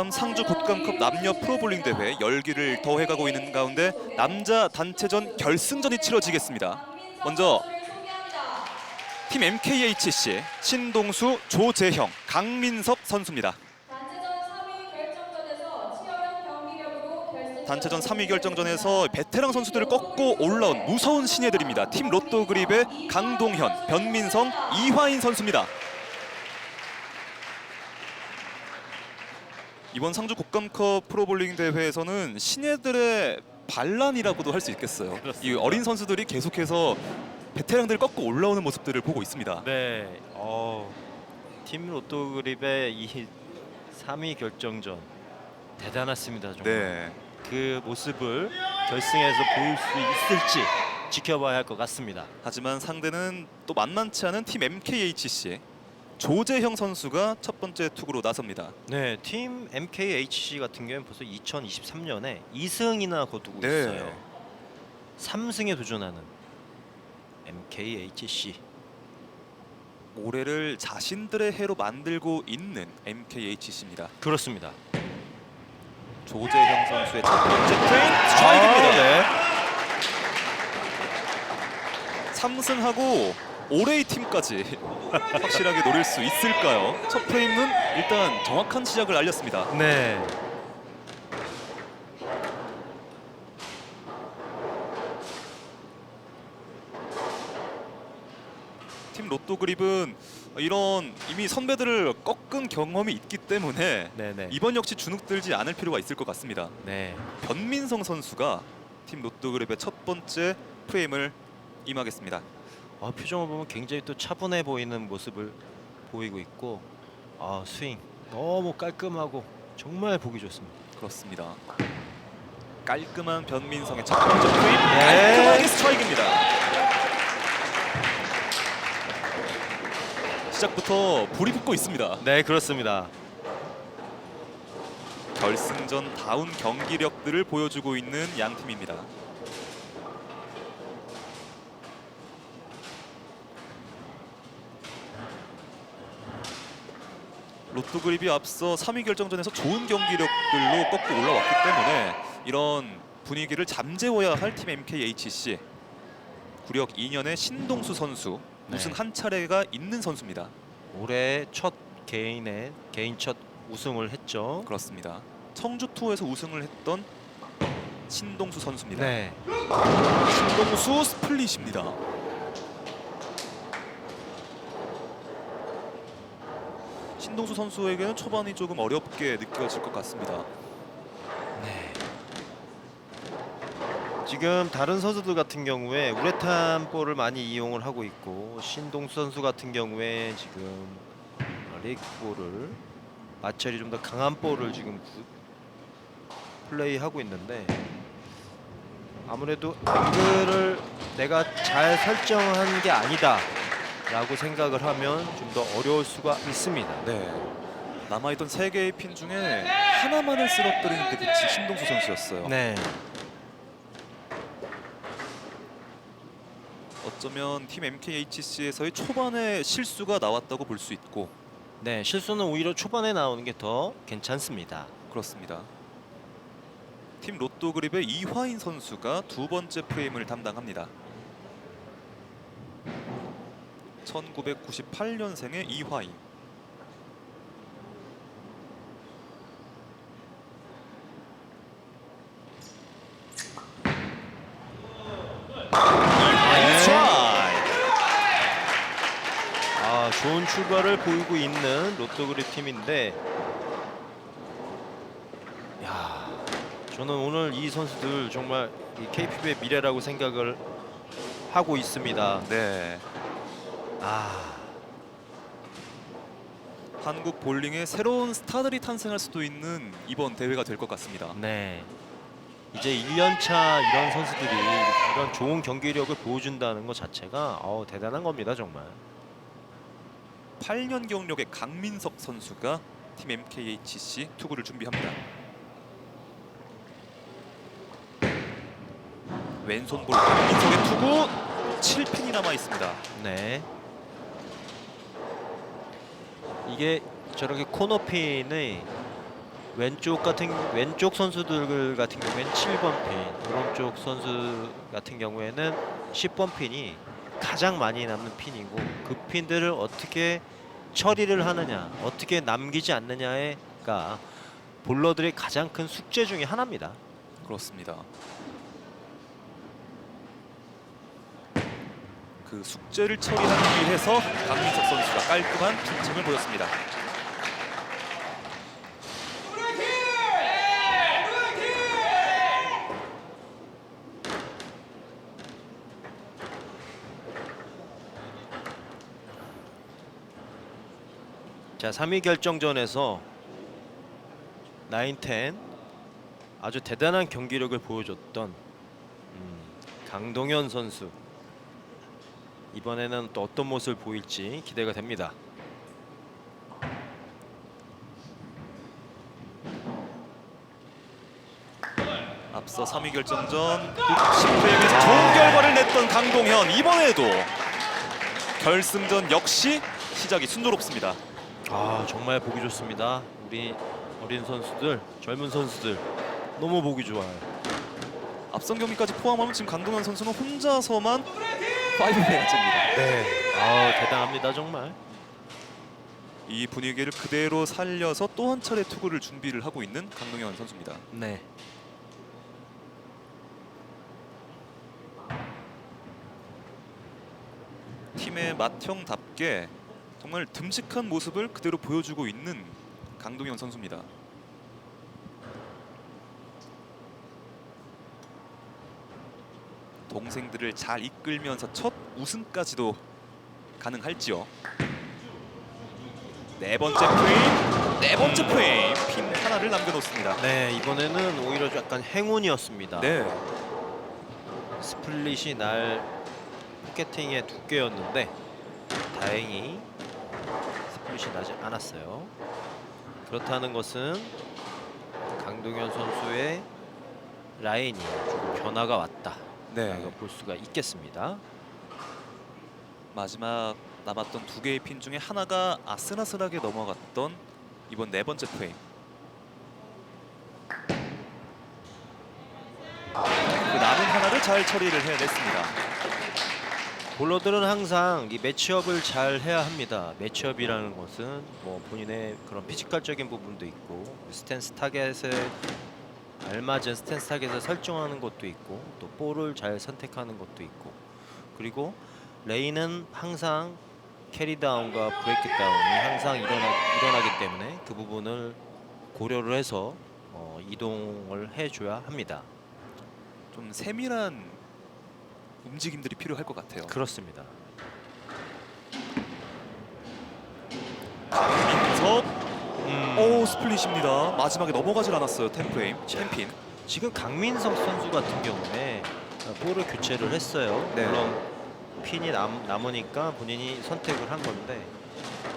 2023 상주 곶감컵 남녀 프로볼링 대회 열기를 더해가고 있는 가운데 남자 단체전 결승전이 치러지겠습니다. 먼저 팀 MKHC 신동수, 조재형, 강민석 선수입니다. 단체전 3위 결정전에서 베테랑 선수들을 꺾고 올라온 무서운 신예들입니다. 팀 로또그립의 강동현, 변민성, 이화인 선수입니다. 이번 상주 곶감컵 프로볼링 대회에서는 신예들의 반란이라고도 할 수 있겠어요. 그렇습니다. 이 어린 선수들이 계속해서 베테랑들 꺾고 올라오는 모습들을 보고 있습니다. 네, 팀 로또그립의 이 3위 결정전 대단했습니다. 정말. 네, 그 모습을 결승에서 보일 수 있을지 지켜봐야 할 것 같습니다. 하지만 상대는 또 만만치 않은 팀 MKHC 조재형 선수가 첫 번째 투구로 나섭니다. 네, 팀 MKHC 같은 경우는 벌써 2023년에 2승이나 거두고 네. 있어요. 3승에 도전하는 MKHC. 올해를 자신들의 해로 만들고 있는 MKHC입니다. 그렇습니다. 조재형 선수의 첫 번째 트레인 스트라이크입니다. 네. 3승하고 올해의 팀까지 확실하게 노릴 수 있을까요? 첫 프레임은 일단 정확한 시작을 알렸습니다. 네. 팀 로또그립은 이런 이미 선배들을 꺾은 경험이 있기 때문에 네네. 이번 역시 주눅 들지 않을 필요가 있을 것 같습니다. 네. 변민성 선수가 팀 로또그립의 첫 번째 프레임을 임하겠습니다. 표정을 보면 굉장히 또 차분해 보이는 모습을 보이고 있고, 스윙 너무 깔끔하고 정말 보기 좋습니다. 그렇습니다. 깔끔한 변민성의 첫 번째 프레임, 깔끔하게 스트라이크입니다. 시작부터 불이 붙고 있습니다. 네, 그렇습니다. 결승전 다운 경기력들을 보여주고 있는 양 팀입니다. 로또그립이 앞서 3위 결정전에서 좋은 경기력들로 꺾고 올라왔기 때문에 이런 분위기를 잠재워야 할 팀 MKHC. 구력 2년의 신동수 선수, 네. 우승 한 차례가 있는 선수입니다. 올해 첫 개인 첫 우승을 했죠. 그렇습니다. 청주 투어에서 우승을 했던 신동수 선수입니다. 네. 신동수 스플릿입니다. 신동수 선수에게는 초반이 조금 어렵게 느껴질 것 같습니다. 네. 지금 다른 선수들 같은 경우에 우레탄 볼을 많이 이용을 하고 있고, 신동수 선수 같은 경우에 지금 레이크 볼을 마찰이 좀 더 강한 볼을 지금 플레이하고 있는데, 아무래도 앵글을 내가 잘 설정한 게 아니다 라고 생각을 하면 좀 더 어려울 수가 있습니다. 네. 남아있던 3개의 핀 중에 하나만을 쓰러뜨리는 게 그치 신동수 선수였어요. 네. 어쩌면 팀 MKHC에서의 초반에 실수가 나왔다고 볼 수 있고, 네, 실수는 오히려 초반에 나오는 게 더 괜찮습니다. 그렇습니다. 팀 로또그립의 이화인 선수가 두 번째 프레임을 담당합니다. 1998년생의 이화인. 이화인 스트라이크. 좋은 출발을 보이고 있는 로또그립 팀인데, 저는 오늘 이 선수들 정말 이 KPB의 미래라고 생각을 하고 있습니다. 네. 한국 볼링의 새로운 스타들이 탄생할 수도 있는 이번 대회가 될 것 같습니다. 네. 이제 1년차 이런 선수들이 이런 좋은 경기력을 보여준다는 것 자체가 대단한 겁니다, 정말. 8년 경력의 강민석 선수가 팀 MKHC 투구를 준비합니다. 왼손 볼 강민석의 투구 7핀이 남아 있습니다. 네. 이게 저렇게 코너핀의 왼쪽 선수들 같은 경우에는 7번 핀, 오른쪽 선수 같은 경우에는 10번 핀이 가장 많이 남는 핀이고 그 핀들을 어떻게 처리를 하느냐, 어떻게 남기지 않느냐가 볼러들의 가장 큰 숙제 중에 하나입니다. 그렇습니다. 그 숙제를 처리하기 위해서 강민석 선수가 깔끔한 핀칭을 보였습니다. 자, 3위 결정전에서 9-10 아주 대단한 경기력을 보여줬던 강동현 선수, 이번에는 또 어떤 모습을 보일지 기대가 됩니다. 앞서 3위 결정전 10프레임에서 좋은 결과를 냈던 강동현, 이번에도 결승전 역시 시작이 순조롭습니다. 아, 정말 보기 좋습니다. 우리 어린 선수들, 젊은 선수들 너무 보기 좋아요. 앞선 경기까지 포함하면 지금 강동현 선수는 혼자서만 5매치입니다. 네, 아, 대단합니다 정말. 이 분위기를 그대로 살려서 또 한 차례 투구를 준비를 하고 있는 강동현 선수입니다. 네. 팀의 맏형답게 정말 듬직한 모습을 그대로 보여주고 있는 강동현 선수입니다. 동생들을 잘 이끌면서 첫 우승까지도 가능할지요. 네 번째 프레임, 핀 하나를 남겨놓습니다. 네, 이번에는 오히려 약간 행운이었습니다. 네, 스플릿이 날 포켓팅의 두께였는데 다행히 스플릿이 나지 않았어요. 그렇다는 것은 강동현 선수의 라인이 조금 변화가 왔다. 네. 라고 볼 수가 있겠습니다. 마지막 남았던 두 개의 핀 중에 하나가 아슬아슬하게 넘어갔던 이번 네 번째 프레임. 그 남은 하나를 잘 처리를 해냈습니다. 볼러들은 항상 이 매치업을 잘 해야 합니다. 매치업이라는 것은 뭐 본인의 그런 피지컬적인 부분도 있고 스탠스 타겟에 알맞은 스탠스 타겟을 설정하는 것도 있고 또 볼을 잘 선택하는 것도 있고 그리고 레인은 항상 캐리다운과 브레이크다운이 항상 일어나기 때문에 그 부분을 고려를 해서 이동을 해줘야 합니다. 좀 세밀한 움직임들이 필요할 것 같아요. 그렇습니다. 강민석, 오 스플릿입니다. 마지막에 넘어가질 않았어요. 10프레임, 챔핀. 지금 강민석 선수 같은 경우에 볼을 교체를 했어요. 네. 물론 핀이 남으니까 본인이 선택을 한 건데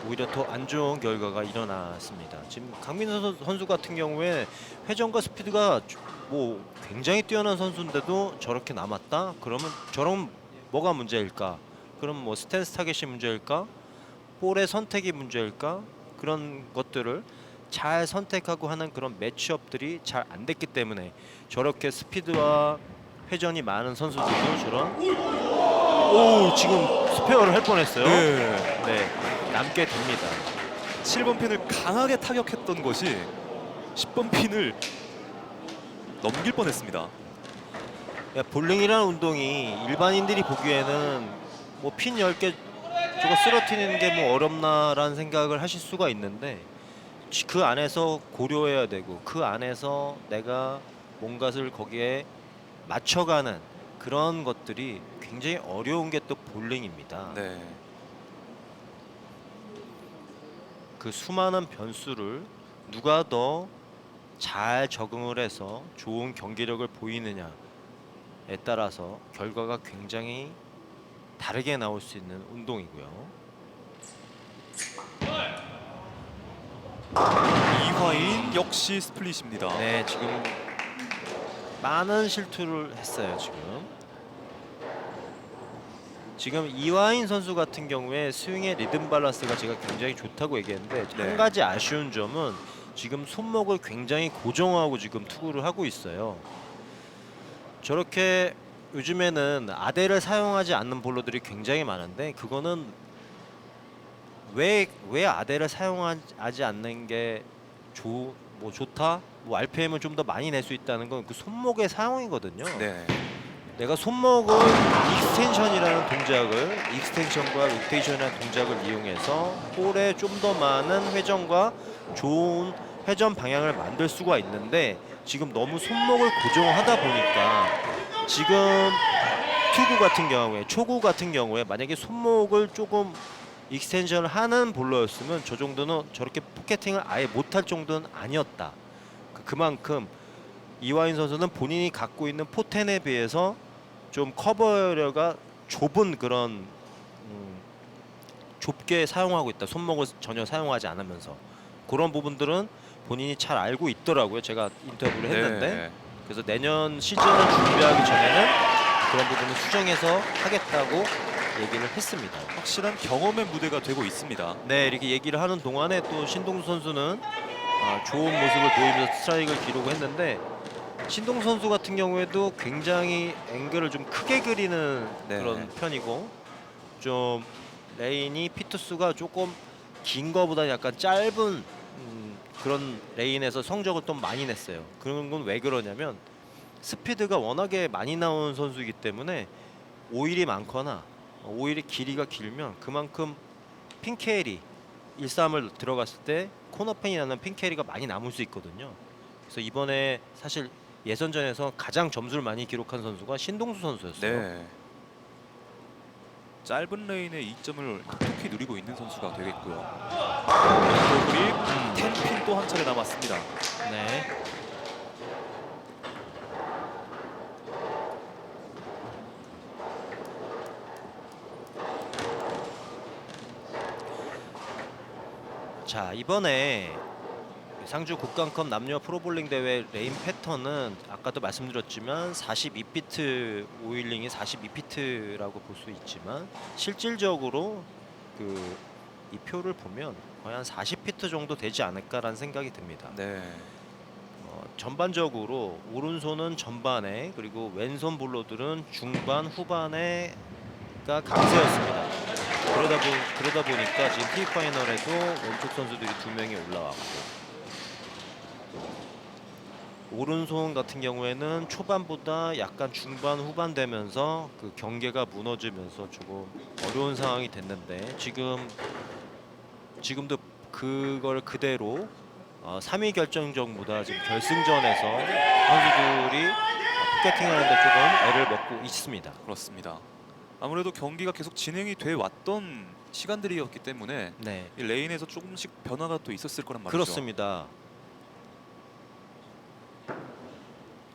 오히려 더 안 좋은 결과가 일어났습니다. 지금 강민석 선수 같은 경우에 회전과 스피드가 뭐 굉장히 뛰어난 선수인데도 저렇게 남았다? 그러면 뭐가 문제일까? 그럼 뭐 스탠스 타겟이 문제일까? 볼의 선택이 문제일까? 그런 것들을 잘 선택하고 하는 그런 매치업들이 잘 안 됐기 때문에 저렇게 스피드와 회전이 많은 선수들도 저런 지금 스페어를 할 뻔했어요. 네, 남게 됩니다. 7번 핀을 강하게 타격했던 것이 10번 핀을 넘길 뻔했습니다. 볼링이라는 운동이 일반인들이 보기에는 뭐 핀 10개 저거 쓰러뜨리는 게 뭐 어렵나라는 생각을 하실 수가 있는데 그 안에서 고려해야 되고 그 안에서 내가 뭔가를 거기에 맞춰가는 그런 것들이 굉장히 어려운 게 또 볼링입니다. 네. 그 수많은 변수를 누가 더 잘 적응을 해서 좋은 경기력을 보이느냐에 따라서 결과가 굉장히 다르게 나올 수 있는 운동이고요. 이화인 역시 스플릿입니다. 네, 지금 많은 실투를 했어요. 지금 이화인 선수 같은 경우에 스윙의 리듬 밸런스가 제가 굉장히 좋다고 얘기했는데 네. 한 가지 아쉬운 점은 지금 손목을 굉장히 고정하고 지금 투구를 하고 있어요. 저렇게 요즘에는 아대를 사용하지 않는 볼러들이 굉장히 많은데 그거는 왜 아대를 사용하지 않는 게 좋다? 뭐 RPM을 좀 더 많이 낼 수 있다는 건 그 손목의 사용이거든요. 네. 내가 손목을 익스텐션이라는 동작을 익스텐션과 로테이션이라는 동작을 이용해서 볼에 좀 더 많은 회전과 좋은 회전 방향을 만들 수가 있는데 지금 너무 손목을 고정하다 보니까 지금 투구 같은 경우에 초구 같은 경우에 만약에 손목을 조금 익스텐션을 하는 볼러였으면 저 정도는 저렇게 포켓팅을 아예 못할 정도는 아니었다. 그만큼 이화인 선수는 본인이 갖고 있는 포텐에 비해서 좀 커버력가 좁은 그런 좁게 사용하고 있다. 손목을 전혀 사용하지 않으면서 그런 부분들은 본인이 잘 알고 있더라고요. 제가 인터뷰를 했는데 네. 그래서 내년 시즌을 준비하기 전에는 그런 부분을 수정해서 하겠다고 얘기를 했습니다. 확실한 경험의 무대가 되고 있습니다. 네, 이렇게 얘기를 하는 동안에 또 신동수 선수는 좋은 모습을 보이면서 스트라이크를 기록했는데 신동수 선수 같은 경우에도 굉장히 앵글을 좀 크게 그리는 네. 그런 편이고 좀 레인이 피투수가 조금 긴 거보다 약간 짧은 그런 레인에서 성적을 좀 많이 냈어요. 그런 건 왜 그러냐면 스피드가 워낙에 많이 나오는 선수이기 때문에 오일이 많거나 오일의 길이가 길면 그만큼 핀케일이 1-3을 들어갔을 때 코너펜이 나는 핀케일이가 많이 남을 수 있거든요. 그래서 이번에 사실 예선전에서 가장 점수를 많이 기록한 선수가 신동수 선수였어요. 네. 짧은 레인의 2점을 톡톡히 누리고 있는 선수가 되겠고요. 그립 10핀 또 한 차례 남았습니다. 네. 자, 이번에 상주 국강컵 남녀 프로볼링 대회 레인 패턴은 아까도 말씀드렸지만 42피트 오일링이 42피트라고 볼 수 있지만 실질적으로 이 표를 보면 거의 한 40피트 정도 되지 않을까라는 생각이 듭니다. 네. 전반적으로 오른손은 전반에 그리고 왼손 볼러들은 중반 후반에가 강세였습니다. 그러다 보니까 지금 T 파이널에도 왼쪽 선수들이 2명이 올라왔고 오른손 같은 경우에는 초반보다 약간 중반 후반 되면서 그 경계가 무너지면서 조금 어려운 상황이 됐는데 지금도 그걸 그대로 3위 결정전보다 지금 결승전에서 선수들이 포켓팅하는데 조금 애를 먹고 있습니다. 그렇습니다. 아무래도 경기가 계속 진행이 돼 왔던 시간들이었기 때문에 네, 이 레인에서 조금씩 변화가 또 있었을 거란 말이죠. 그렇습니다.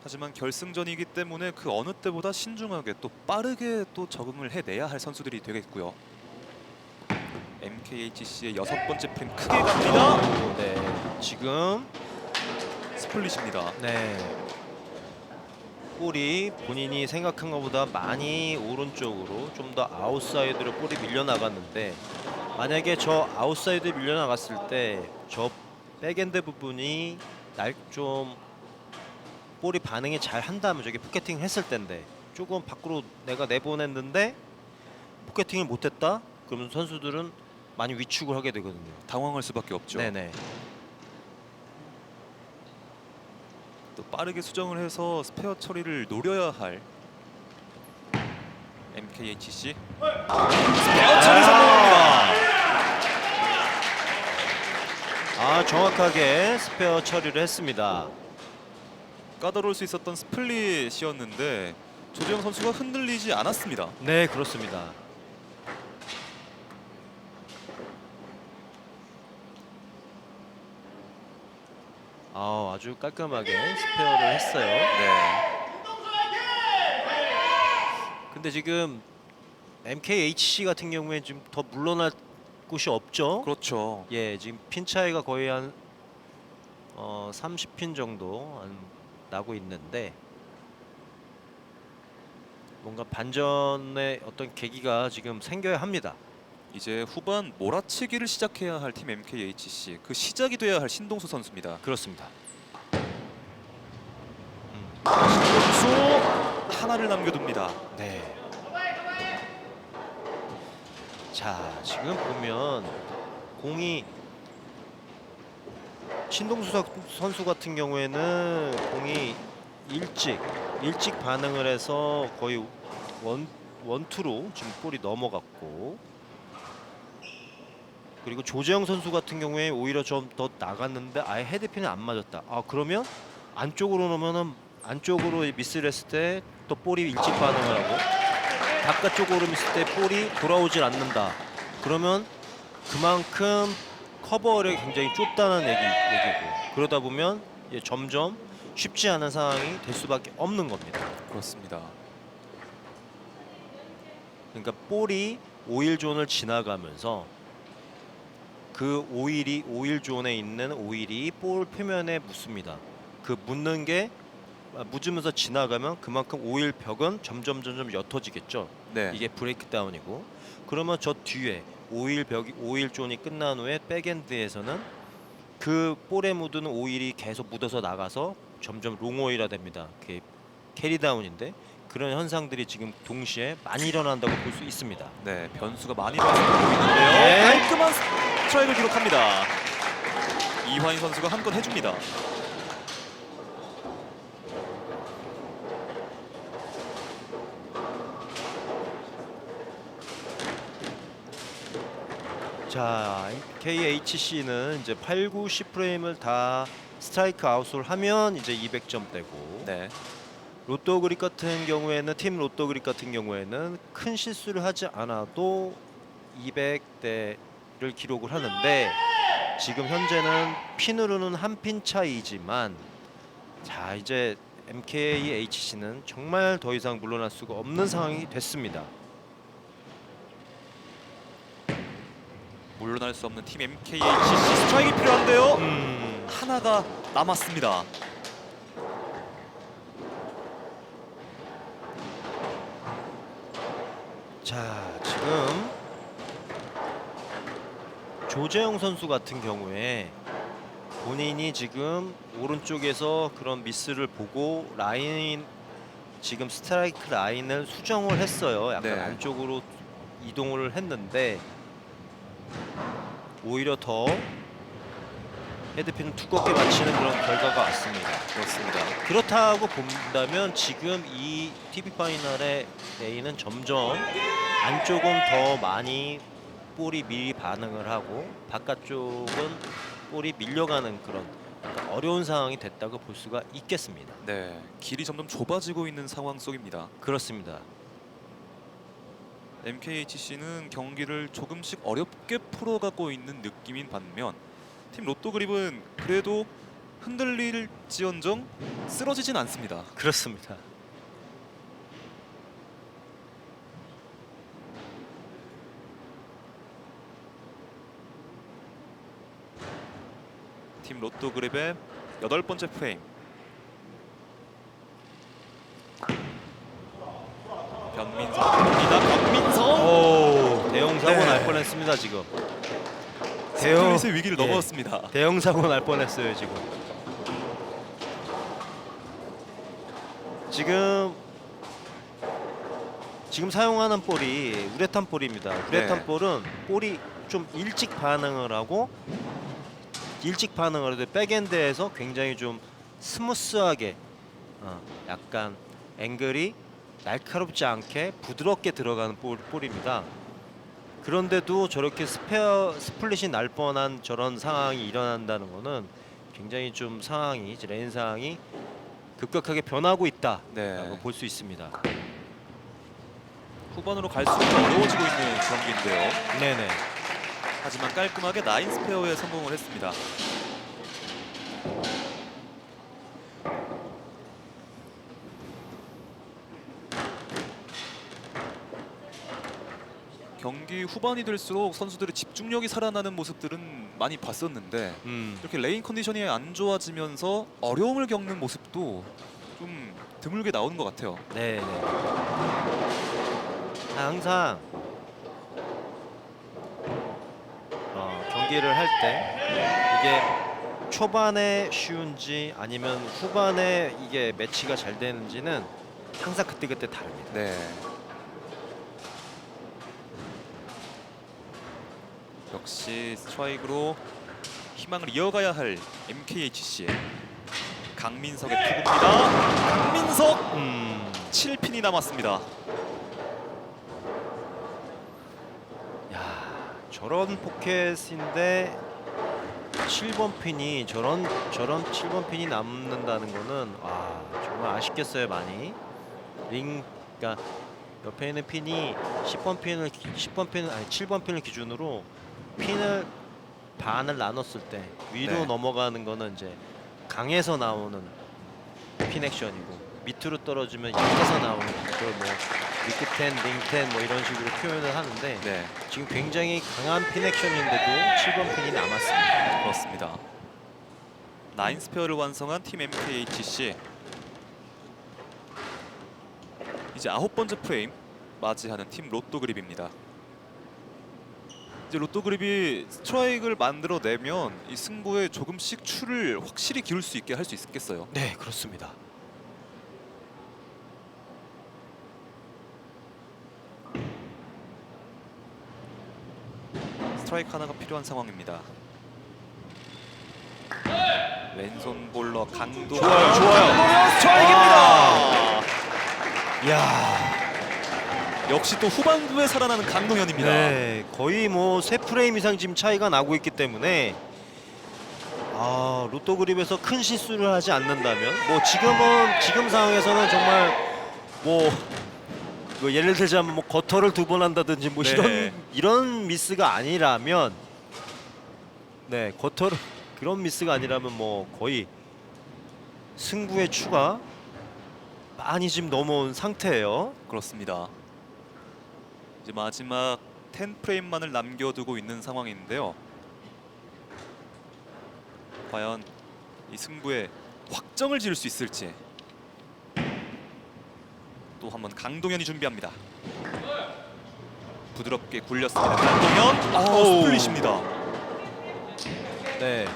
하지만 결승전이기 때문에 그 어느 때보다 신중하게 또 빠르게 또 적응을 해내야 할 선수들이 되겠고요. MKHC의 6번째 프레임 크게 갑니다. 네, 지금 스플릿입니다. 네. 볼이 본인이 생각한 것보다 많이 오른쪽으로 좀 더 아웃사이드로 볼이 밀려나갔는데 만약에 저 아웃사이드 밀려나갔을 때 저 백엔드 부분이 좀 볼이 반응이 잘 한다면 저기 포켓팅을 했을 텐데 조금 밖으로 내가 내보냈는데 포켓팅을 못했다? 그러면 선수들은 많이 위축을 하게 되거든요. 당황할 수밖에 없죠. 네네. 또 빠르게 수정을 해서 스페어 처리를 노려야 할 MKHC. 스페어 처리 성공합니다. 정확하게 스페어 처리를 했습니다. 까다로울 수 있었던 스플릿이었는데 조재영 선수가 흔들리지 않았습니다. 네, 그렇습니다. 아주 깔끔하게 스페어를 했어요. 네. 근데 지금 MKHC 같은 경우에 지금 더 물러날 곳이 없죠. 그렇죠. 예, 지금 핀 차이가 거의 한 30핀 정도 나고 있는데 뭔가 반전의 어떤 계기가 지금 생겨야 합니다. 이제 후반 몰아치기를 시작해야 할 팀 MKHC, 그 시작이 돼야 할 신동수 선수입니다. 그렇습니다. 신동수 하나를 남겨둡니다. 네. 자, 지금 보면 공이 신동수 선수 같은 경우에는 공이 일찍 반응을 해서 거의 원투로 지금 볼이 넘어갔고, 그리고 조재영 선수 같은 경우에 오히려 좀 더 나갔는데 아예 헤드핀이 안 맞았다. 아, 그러면 안쪽으로 놓으면은 안쪽으로 미스를 했을 때 또 볼이 일찍 반응을 하고, 바깥쪽으로 미스를 때 볼이 돌아오질 않는다. 그러면 그만큼 커버력이 굉장히 좁다는 얘기고, 그러다 보면 점점 쉽지 않은 상황이 될 수밖에 없는 겁니다. 그렇습니다. 그러니까 볼이 오일 존을 지나가면서 그 오일 존에 있는 오일이 볼 표면에 묻습니다. 그 묻는 게 묻으면서 지나가면 그만큼 오일 벽은 점점 옅어지겠죠. 네. 이게 브레이크 다운이고, 그러면 저 뒤에 오일 존이 끝난 후에 백엔드에서는 그 볼에 묻은 오일이 계속 묻어서 나가서 점점 롱오일화 됩니다. 그게 캐리 다운인데, 그런 현상들이 지금 동시에 많이 일어난다고 볼 수 있습니다. 네, 변수가 많이 발생하고 있는데요. 네. 깔끔한 스트라이크를 기록합니다. 이환희 선수가 한 건 해줍니다. 자, KHC는 이제 8, 9, 10프레임을 다 스트라이크 아웃을 하면 이제 200점대고, 네, 로또 그립 같은 경우에는 팀 로또 그립 같은 경우에는 큰 실수를 하지 않아도 200대를 기록을 하는데, 지금 현재는 핀으로는 한 핀 차이지만, 자, 이제 MKHC는 정말 더 이상 물러날 수가 없는 상황이 됐습니다. 물러날 수 없는 팀 MKHC 스트라이크 필요한데요. 하나가 남았습니다. 자, 지금 조재영 선수 같은 경우에 본인이 지금 오른쪽에서 그런 미스를 보고 지금 스트라이크 라인을 수정을 했어요. 약간 네. 안쪽으로 이동을 했는데 오히려 더 헤드핀을 두껍게 맞히는 그런 결과가 왔습니다. 그렇습니다. 그렇다고 본다면 지금 이 TV 파이널의 A는 점점 안쪽은 더 많이 볼이 미리 반응을 하고, 바깥쪽은 볼이 밀려가는 그런 약간 어려운 상황이 됐다고 볼 수가 있겠습니다. 네, 길이 점점 좁아지고 있는 상황 속입니다. 그렇습니다. MKHC는 경기를 조금씩 어렵게 풀어가고 있는 느낌인 반면 팀 로또 그립은 그래도 흔들릴지언정 쓰러지진 않습니다. 그렇습니다. 팀 로또 그립의 8번째 프레임. 변민성입니다. 변민성. 오, 대형 사고 네. 날 뻔했습니다 지금. 스플릿의 위기를 예. 넘어섰습니다. 대형 사고 날 뻔했어요 지금. 지금 사용하는 볼이 우레탄 볼입니다. 우레탄 네. 볼은 볼이 좀 일찍 반응을 하고, 백엔드에서 굉장히 좀 스무스하게 약간 앵글이 날카롭지 않게 부드럽게 들어가는 볼입니다. 그런데도 저렇게 스플릿이 날 뻔한 저런 상황이 일어난다는 것은 굉장히 좀 레인 상황이 급격하게 변하고 있다라고 네. 볼 수 있습니다. 후반으로 갈수록 어려워지고 있는 경기인데요. 네네. 하지만 깔끔하게 나인 스페어에 성공을 했습니다. 경기 후반이 될수록 선수들의 집중력이 살아나는 모습들은 많이 봤었는데 이렇게 레인 컨디션이 안 좋아지면서 어려움을 겪는 모습도 좀 드물게 나오는 것 같아요. 네네. 항상 경기를 할 때 이게 초반에 쉬운지 아니면 후반에 이게 매치가 잘 되는지는 항상 그때그때 다릅니다. 네. 역시 스트라이크로 희망을 이어가야 할 MKHC. 강민석의 투구입니다. 강민석 7핀이 남았습니다. 야, 저런 포켓인데 7번 핀이 저런 7번 핀이 남는다는 거는 정말 아쉽겠어요 많이. 그러니까 옆에 있는 핀이 7번 핀을 기준으로 핀을 반을 나눴을 때 위로 네. 넘어가는 거는 이제 강에서 나오는 핀 액션이고 밑으로 떨어지면 약에서 나오는 그걸 뭐 위크텐, 링텐 뭐 이런 식으로 표현을 하는데 네, 지금 굉장히 강한 핀 액션인데도 7번 핀이 남았습니다. 그렇습니다. 나인 스페어를 완성한 팀 MKHC. 이제 9번째 프레임 맞이하는 팀 로또 그립입니다. 이제 로또 그립이 스트라이크를 만들어내면 이 승부에 조금씩 추를 확실히 기울 수 있게 할 수 있겠어요. 네, 그렇습니다. 스트라이크 하나가 필요한 상황입니다. 왼손 볼러 강도. 좋아요. 스트라이크입니다. 이야, 역시 또 후반부에 살아나는 강동현입니다. 네, 거의 뭐 3프레임 이상 지금 차이가 나고 있기 때문에 로또 그립에서 큰 실수를 하지 않는다면 뭐 지금 상황에서는 정말 뭐 예를 들자면 뭐 거터를 2번 한다든지 뭐 네. 이런 미스가 아니라면 그런 미스가 아니라면 뭐 거의 승부의 추가 많이 지금 넘어온 상태예요. 그렇습니다. 이제 마지막 10프레임만을 남겨두고 있는 상황인데요. 과연 이 승부에 확정을 지을 수 있을지. 또 한번 강동현이 준비합니다. 부드럽게 굴렸습니다. 강동현 스플릿입니다. 네.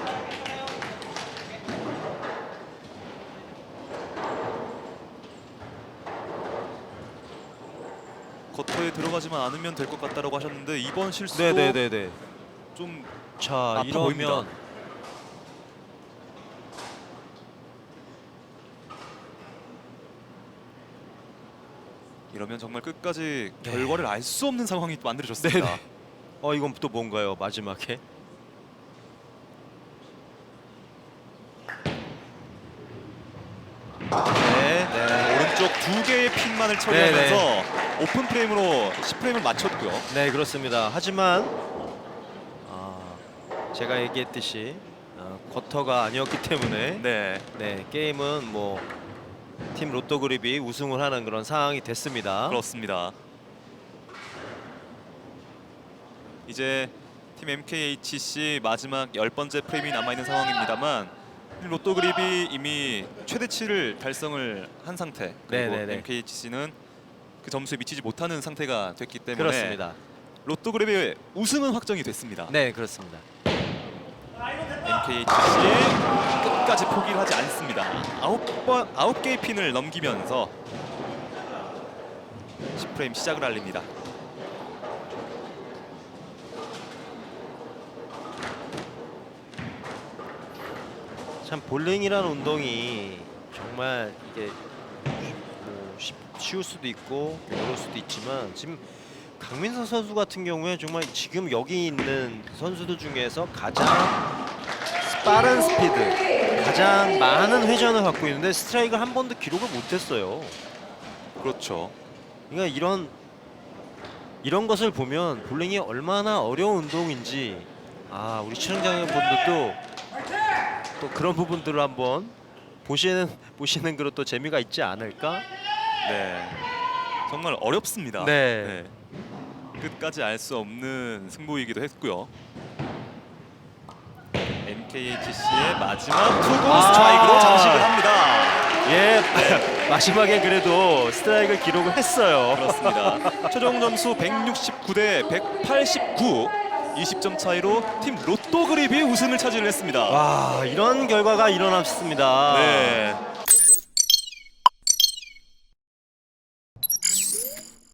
거터에 들어가지만 않으면 될 것 같다라고 하셨는데 이번 실수도 네네네네. 좀 자, 아파 이러면 보입니다. 이러면 정말 끝까지 네. 결과를 알 수 없는 상황이 만들어졌습니다. 네네. 이건 또 뭔가요? 마지막에. 네. 오른쪽 2개의 핀만을 처리하면서 오픈 프레임으로 10프레임을 맞췄고요. 네, 그렇습니다. 하지만 제가 얘기했듯이 쿼터가 아니었기 때문에 네, 게임은 뭐 팀 로또 그립이 우승을 하는 그런 상황이 됐습니다. 그렇습니다. 이제 팀 MKHC 마지막 10번째 프레임이 남아있는 상황입니다만 로또 그립이 이미 최대치를 달성을 한 상태, 그리고 네네네. MKHC는 그 점수에 미치지 못하는 상태가 됐기 때문에 그렇습니다. 로또 그립의 우승은 확정이 됐습니다. 네, 그렇습니다. MKHC 끝까지 포기를 하지 않습니다. 9개의 핀을 넘기면서 10프레임 시작을 알립니다. 참 볼링이라는 운동이 정말 이게 뭐 쉬울 수도 있고 어려울 수도 있지만 지금 강민석 선수 같은 경우에 정말 지금 여기 있는 선수들 중에서 가장 빠른 스피드, 가장 많은 회전을 갖고 있는데 스트라이크를 한 번도 기록을 못했어요. 그렇죠. 그러니까 이런 것을 보면 볼링이 얼마나 어려운 운동인지 우리 시청자분들도 또 그런 부분들을 한번 보시는 그런 또 재미가 있지 않을까? 네, 정말 어렵습니다. 네. 끝까지 알 수 없는 승부이기도 했고요. MKHC의 마지막 투구 스트라이크로 장식을 합니다. 예, 마지막에 그래도 스트라이크를 기록을 했어요. 그렇습니다. 최종 점수 169대 189. 20점 차이로 팀 로또 그립이 우승을 차지했습니다. 와, 이런 결과가 일어났습니다. 네.